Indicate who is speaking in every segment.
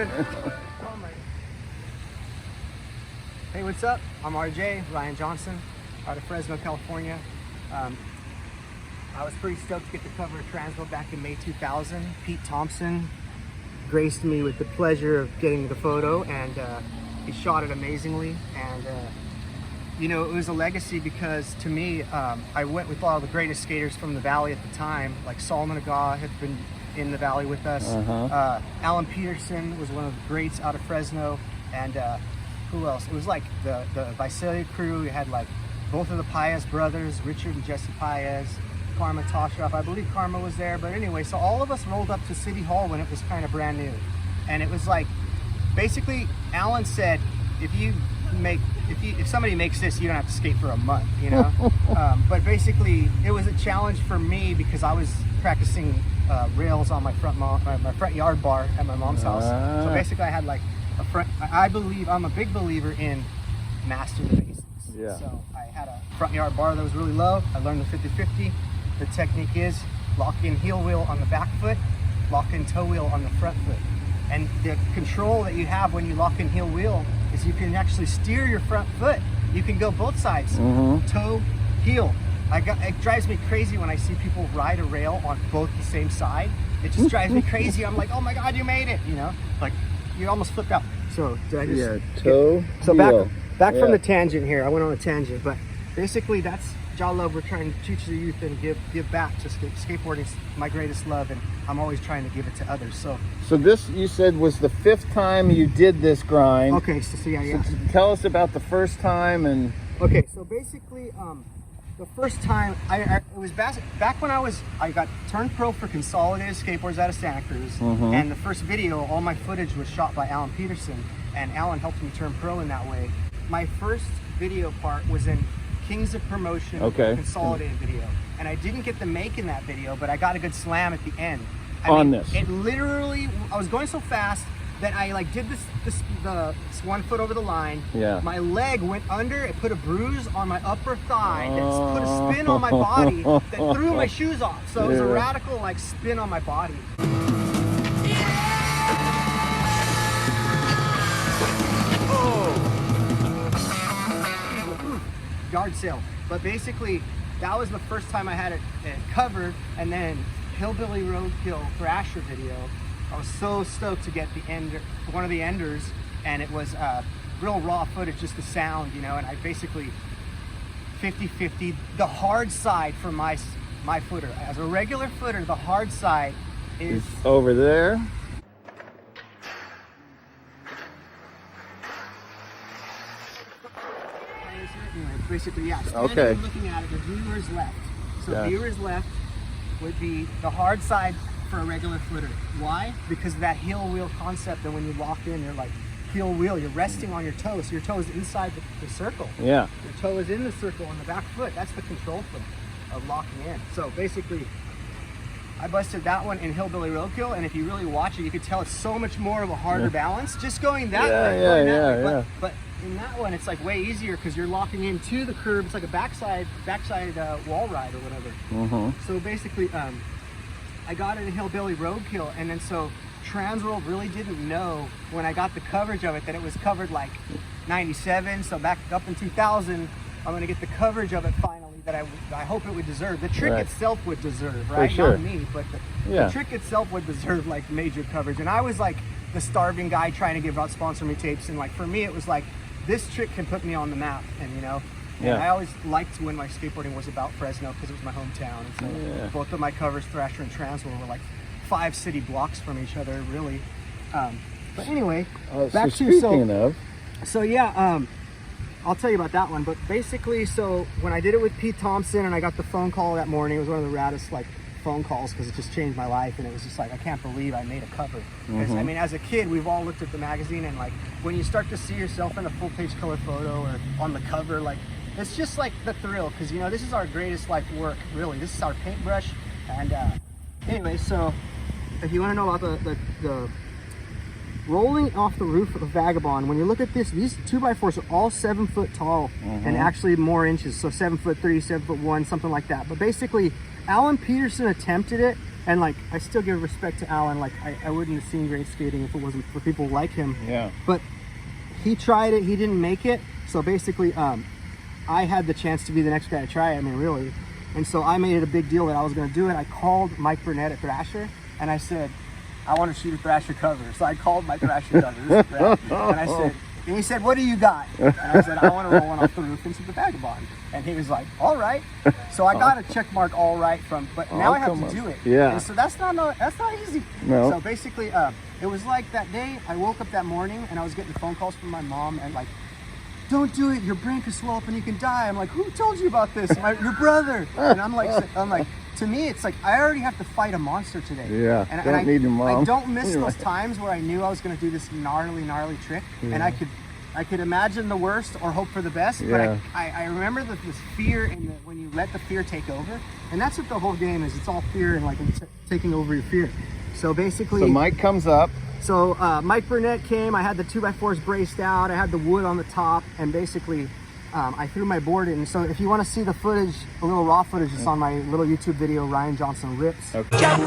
Speaker 1: good. Hey, what's up? I'm RJ, Ryan Johnson, out of Fresno, California. I was pretty stoked to get the cover of Transworld back in May 2000. Pete Thompson graced me with the pleasure of getting the photo, and he shot it amazingly. And you know, it was a legacy because to me, I went with all the greatest skaters from the Valley at the time, like Salman Agah had been in the Valley with us. Alan Petersen was one of the greats out of Fresno, and who else? It was like the Visalia crew. You had like both of the Paez brothers, Richard and Jesse Paez, Tsocheff. I believe Karma was there, but anyway, so all of us rolled up to City Hall when it was kind of brand new, and it was like, basically, Alan said, if somebody makes this, you don't have to skate for a month, you know. But basically, it was a challenge for me because I was practicing rails on my front yard bar at my mom's house. So basically, I had like a front. I'm a big believer in master the basics.
Speaker 2: Yeah.
Speaker 1: So I had a front yard bar that was really low. I learned the 50-50. The technique is lock in heel wheel on the back foot, lock in toe wheel on the front foot. And the control that you have when you lock in heel wheel is you can actually steer your front foot. You can go both sides, toe, heel. It drives me crazy when I see people ride a rail on both the same side. It just drives me crazy. I'm like, oh my God, you made it, you know? Like, you almost flipped out. So did I just...
Speaker 2: Yeah, toe,
Speaker 1: So
Speaker 2: heel.
Speaker 1: back from the tangent here. I went on a tangent, but basically that's Jaw Love. We're trying to teach the youth and give back to skateboarding. My greatest love, and I'm always trying to give it to others. So
Speaker 2: this, you said, was the 5th time you did this grind.
Speaker 1: Okay, so yeah.
Speaker 2: So tell us about the first time. And
Speaker 1: okay, so basically, the first time it was back when I got turned pro for Consolidated Skateboards out of Santa Cruz, and the first video, all my footage was shot by Alan Petersen, and Alan helped me turn pro in that way. My first video part was in Kings of Promotion, Consolidated video, and I didn't get the make in that video, but I got a good slam at the end. It literally, I was going so fast that I like did this 1 foot over the line.
Speaker 2: Yeah.
Speaker 1: My leg went under. It put a bruise on my upper thigh. That put a spin on my body that threw my shoes off. So it was a radical like spin on my body. Yard sale. But basically, that was the first time I had it covered. And then Hillbilly Roadkill Thrasher video, I was so stoked to get one of the enders, and it was real raw footage, just the sound, you know. And I basically 50-50. The hard side for my footer, as a regular footer, the hard side is
Speaker 2: over there.
Speaker 1: Basically, yeah.
Speaker 2: Okay.
Speaker 1: Looking at it, the viewers left. So viewers left would be the hard side for a regular footer. Why? Because of that heel wheel concept. And when you lock in, you're like heel wheel. You're resting on your toes. So your toe is inside the circle.
Speaker 2: Yeah.
Speaker 1: Your toe is in the circle on the back foot. That's the control foot of locking in. So basically, I busted that one in Hillbilly Roadkill, and if you really watch it, you could tell it's so much more of a harder balance just going that way. But in that one, it's like way easier because you're locking into the curb. It's like a backside wall ride or whatever. So basically, I got it in Hillbilly Roadkill, and then so Transworld really didn't know when I got the coverage of it that it was covered like 97. So back up in 2000, I'm gonna get the coverage of it finally that I hope it would deserve. The trick itself would deserve, right?
Speaker 2: For sure.
Speaker 1: Not me, but the trick itself would deserve like major coverage. And I was like the starving guy trying to give out sponsor me tapes, and like for me it was like, this trick can put me on the map, and you know, and I always liked when my skateboarding was about Fresno because it was my hometown. And so both of my covers, Thrasher and Transworld, were like 5 city blocks from each other, really. But anyway, back to I'll tell you about that one. But basically, so when I did it with Pete Thompson and I got the phone call that morning, it was one of the raddest like phone calls because it just changed my life, and it was just like, I can't believe I made a cover. Because I mean, as a kid, we've all looked at the magazine, and like when you start to see yourself in a full page color photo or on the cover, like it's just like the thrill, because you know, this is our greatest life work, really. This is our paintbrush. And anyway, so if you want to know about the rolling off the roof of Vagabond, when you look at this, these 2x4s are all 7 foot tall and actually more inches, so 7'3", 7'1", something like that. But basically, Alan Petersen attempted it And like, I still give respect to Alan. Like, I wouldn't have seen great skating if it wasn't for people like him.
Speaker 2: Yeah.
Speaker 1: But he tried it, he didn't make it. So basically, I had the chance to be the next guy to try it. I mean, really. And so I made it a big deal that I was going to do it. I called Mike Burnett at Thrasher, and I said, I want to shoot a Thrasher cover. So I called my Thrasher cover, and I said, and he said, what do you got? And I said, I want to roll one off the roof into the Vagabond. And he was like, all right. So I got a check mark all right from, but now I have to do it.
Speaker 2: Yeah.
Speaker 1: And so that's not easy.
Speaker 2: No.
Speaker 1: So basically, it was like that day, I woke up that morning and I was getting phone calls from my mom and like, don't do it, your brain could swell up and you can die. I'm like, who told you about this? Your brother. And I'm like, to me, it's like, I already have to fight a monster today.
Speaker 2: Yeah,
Speaker 1: and
Speaker 2: don't need your mom.
Speaker 1: I don't miss those times where I knew I was going to do this gnarly trick. Yeah. And I could imagine the worst or hope for the best.
Speaker 2: Yeah.
Speaker 1: But I remember that this fear when you let the fear take over. And that's what the whole game is. It's all fear and like taking over your fear. So basically.
Speaker 2: So Mike comes up.
Speaker 1: So Mike Burnett came, I had the 2x4s braced out, I had the wood on the top, and basically I threw my board in. So if you want to see the footage, a little raw footage, it's on my little YouTube video, Ryan Johnson Rips.
Speaker 2: Okay.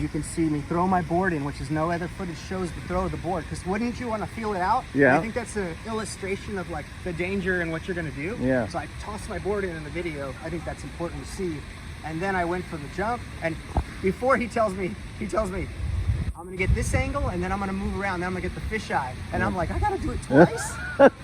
Speaker 1: You can see me throw my board in, which is no other footage shows the throw of the board, because wouldn't you want to feel it out?
Speaker 2: Yeah.
Speaker 1: I think that's an illustration of like the danger and what you're going to do.
Speaker 2: Yeah.
Speaker 1: So I tossed my board in the video. I think that's important to see. And then I went for the jump, and before he tells me, I'm gonna get this angle and then I'm gonna move around, then I'm gonna get the fisheye. And I'm like, I gotta do it twice?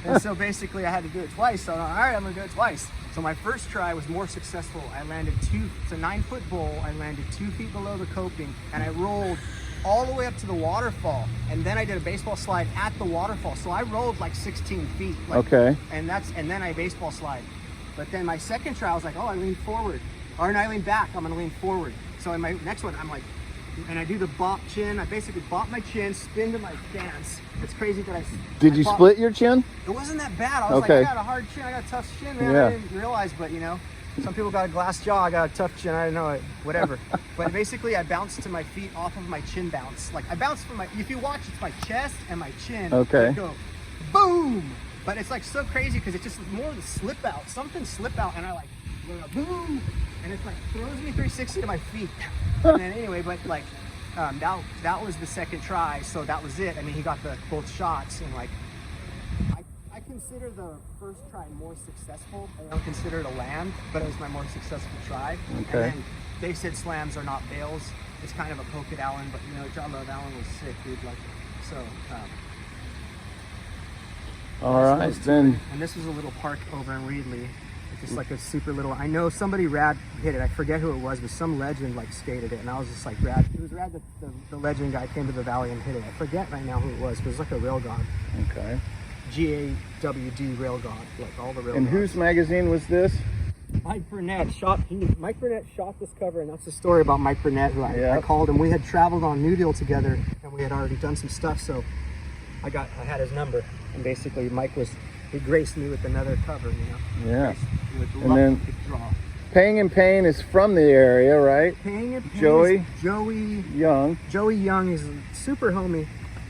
Speaker 1: And so basically I had to do it twice. So all right, I'm gonna do it twice. So my first try was more successful. I landed it's a 9-foot bowl. I landed 2 feet below the coping and I rolled all the way up to the waterfall. And then I did a baseball slide at the waterfall. So I rolled like 16 feet.
Speaker 2: Okay.
Speaker 1: And then I baseball slide. But then my second try, I was like, oh, I leaned forward. Or I lean back, I'm gonna lean forward. So in my next one, I'm like, and I do the bop chin. I basically bop my chin, spin to my stance. It's crazy that
Speaker 2: Did you split your chin?
Speaker 1: It wasn't that bad. I was
Speaker 2: okay.
Speaker 1: like, I got a hard chin, I got a tough chin, man.
Speaker 2: Yeah.
Speaker 1: I didn't realize, but you know, some people got a glass jaw, I got a tough chin, I didn't know it, whatever. But basically I bounced to my feet off of my chin bounce. Like I bounced from if you watch, it's my chest and my chin.
Speaker 2: Okay.
Speaker 1: I go, boom! But it's like so crazy because it's just more of the slip out. Something slip out and I like, boom! And it's like throws me 360 to my feet. And then anyway, but like, that was the second try, so that was it. I mean, he got both shots, and like, I consider the first try more successful. I don't consider it a land, but it was my more successful try.
Speaker 2: Okay.
Speaker 1: And then they said slams are not bails. It's kind of a poke at Allen, but you know, John Love Allen was sick, dude. Like, so.
Speaker 2: All right, then.
Speaker 1: And this was a little park over in Reedley. Just like a super little, I know somebody rad hit it. I forget who it was, but some legend like skated it. And I was just like, rad. It was rad that the legend guy came to the valley and hit it. I forget right now who it was, but it was like a rail god.
Speaker 2: Okay.
Speaker 1: GAWD rail god, like all the rail
Speaker 2: And
Speaker 1: gods.
Speaker 2: whose magazine was this?
Speaker 1: Mike Burnett shot this cover, and that's the story about Mike Burnett, who I called him. We had traveled on New Deal together, and we had already done some stuff, so I had his number. And basically he graced me with another cover, you know.
Speaker 2: Yeah.
Speaker 1: And
Speaker 2: then Paying and Pain is from the area, right?
Speaker 1: Paying and Pain
Speaker 2: Joey
Speaker 1: Young. Joey Young is a super homie.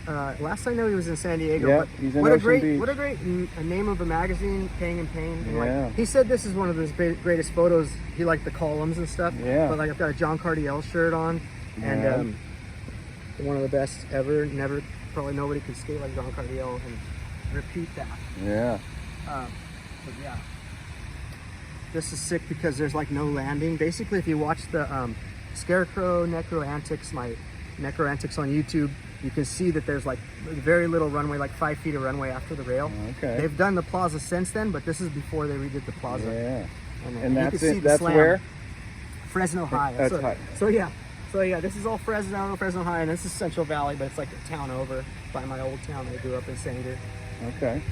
Speaker 1: Last I know he was in San Diego.
Speaker 2: Yeah,
Speaker 1: but
Speaker 2: he's in
Speaker 1: what
Speaker 2: Ocean Beach.
Speaker 1: What a great name of a magazine, Paying and Pain. And
Speaker 2: yeah.
Speaker 1: Like, he said this is one of his greatest photos. He liked the columns and stuff.
Speaker 2: Yeah.
Speaker 1: But like I've got a John Cardiel shirt on, and one of the best ever. Probably nobody could skate like John Cardiel and repeat that.
Speaker 2: Yeah.
Speaker 1: But yeah. This is sick because there's like no landing. Basically, if you watch the Scarecrow Necro Antics, my Necro Antics on YouTube, you can see that there's like very little runway, like 5 feet of runway after the rail.
Speaker 2: Okay.
Speaker 1: They've done the plaza since then, but this is before they redid the plaza.
Speaker 2: Yeah.
Speaker 1: And
Speaker 2: that's it. That's where?
Speaker 1: Fresno High.
Speaker 2: That's high.
Speaker 1: So yeah, this is all Fresno High, and this is Central Valley, but it's like a town over by my old town. I grew up in Sanger.
Speaker 2: Okay.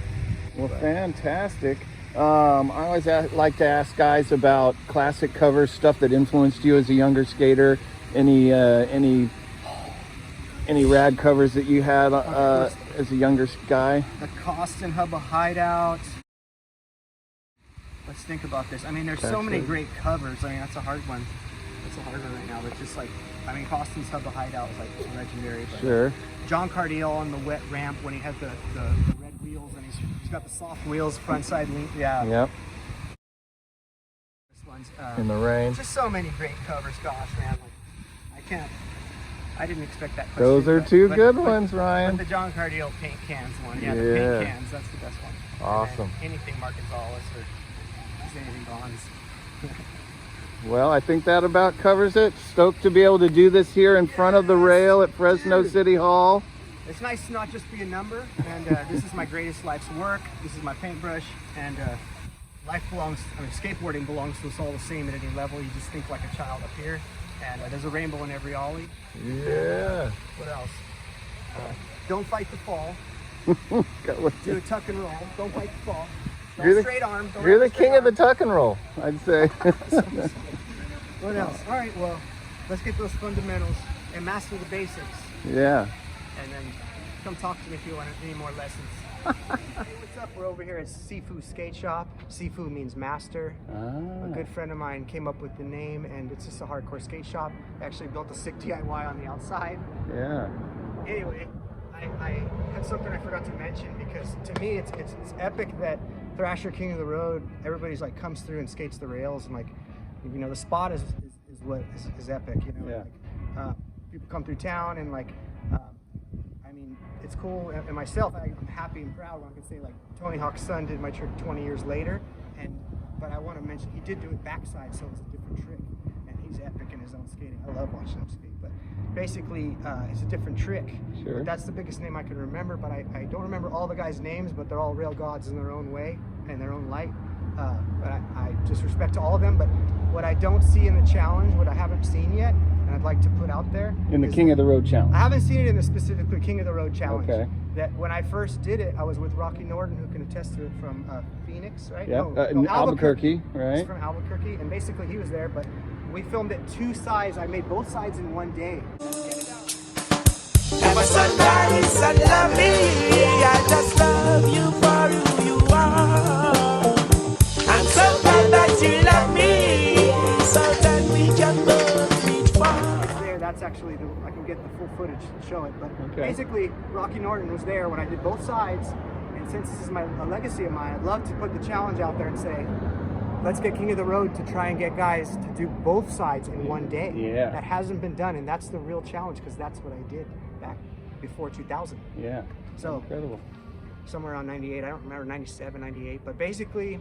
Speaker 2: Well, fantastic. I always like to ask guys about classic covers, stuff that influenced you as a younger skater. Any rad covers that you had as a younger guy?
Speaker 1: The Koston Hubba Hideout. Let's think about this. I mean, there's so many great covers. I mean, that's a hard one. it's a hard one right now, but just like, I mean, Koston's Hub the Hideout was like legendary. But
Speaker 2: Sure.
Speaker 1: John Cardiel on the wet ramp when he had the red wheels, and he's got the soft wheels, front side link. Yeah.
Speaker 2: Yep.
Speaker 1: This one's
Speaker 2: In the rain.
Speaker 1: just so many great covers. Gosh, man, like I didn't expect that question.
Speaker 2: Those are two good ones, Ryan.
Speaker 1: But the John Cardiel paint cans one, yeah, the
Speaker 2: Yeah.
Speaker 1: paint cans, that's the best one.
Speaker 2: Awesome.
Speaker 1: And then anything Mark Gonzalez or anything Bonds.
Speaker 2: Well, I think that about covers it. Stoked to be able to do this here in front of the rail at Fresno City Hall.
Speaker 1: It's nice to not just be a number, and this is my greatest life's work. This is my paintbrush, and life belongs, I mean, skateboarding belongs to us all the same at any level. You just think like a child up here, and there's a rainbow in every ollie.
Speaker 2: Yeah.
Speaker 1: What else? Don't fight the fall. Do a tuck and roll. Don't fight the fall. Don't straight arm. Don't
Speaker 2: You're the
Speaker 1: have a straight
Speaker 2: king of the
Speaker 1: arm.
Speaker 2: tuck and roll, I'd say.
Speaker 1: What else? All right, well, let's get those fundamentals and master the basics.
Speaker 2: Yeah.
Speaker 1: And then come talk to me if you want any more lessons. Hey, what's up? We're over here at Sifu Skate Shop. Sifu means master. A good friend of mine came up with the name, and it's just a hardcore skate shop. Actually built a sick DIY on the outside.
Speaker 2: Yeah.
Speaker 1: Anyway, I had something I forgot to mention, because to me it's epic that Thrasher, King of the Road, everybody's like comes through and skates the rails, and like, you know, the spot is what is epic, you know.
Speaker 2: Yeah.
Speaker 1: Like, people come through town, and like, I mean, it's cool. And myself, I'm happy and proud when I can say like Tony Hawk's son did my trick 20 years later, but I want to mention he did do it backside, so it's a different trick, and he's epic in his own skating. I love watching him skate, but basically it's a different trick.
Speaker 2: Sure.
Speaker 1: But that's the biggest name I can remember, but I don't remember all the guys' names, but they're all rail gods in their own way and their own light. But I just respect to all of them. But what I don't see in the challenge, what I haven't seen yet, and I'd like to put out there,
Speaker 2: In the King of the Road challenge.
Speaker 1: I haven't seen it in the specifically King of the Road challenge.
Speaker 2: Okay.
Speaker 1: That when I first did it, I was with Rocky Norton, who can attest to it, from Phoenix, right?
Speaker 2: Yeah.
Speaker 1: No,
Speaker 2: Albuquerque,
Speaker 1: He's
Speaker 2: right?
Speaker 1: from Albuquerque, and basically he was there, but we filmed it two sides. I made both sides in one day.
Speaker 3: Ever so nice and lovely, I just love you for who you are. I'm so glad that you love me, so that we can both reach far.
Speaker 1: There, that's actually I can get the full footage to show it, but
Speaker 2: Okay.
Speaker 1: basically Rocky Norton was there when I did both sides, and since this is a legacy of mine, I'd love to put the challenge out there and say, let's get King of the Road to try and get guys to do both sides in one day.
Speaker 2: Yeah.
Speaker 1: That hasn't been done, and that's the real challenge, because that's what I did back before 2000.
Speaker 2: Yeah.
Speaker 1: So
Speaker 2: Incredible.
Speaker 1: somewhere around 98, I don't remember, 97, 98, but basically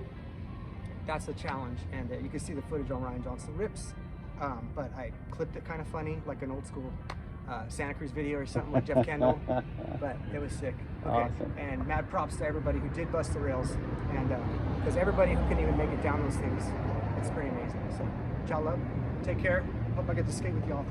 Speaker 1: that's the challenge, and you can see the footage on Ryan Johnson Rips, but I clipped it kind of funny, like an old school Santa Cruz video or something like Jeff Kendall, but it was sick. Okay.
Speaker 2: Awesome.
Speaker 1: And mad props to everybody who did bust the rails, and because everybody who can even make it down those things, it's pretty amazing. So, ciao love, take care, hope I get to skate with y'all.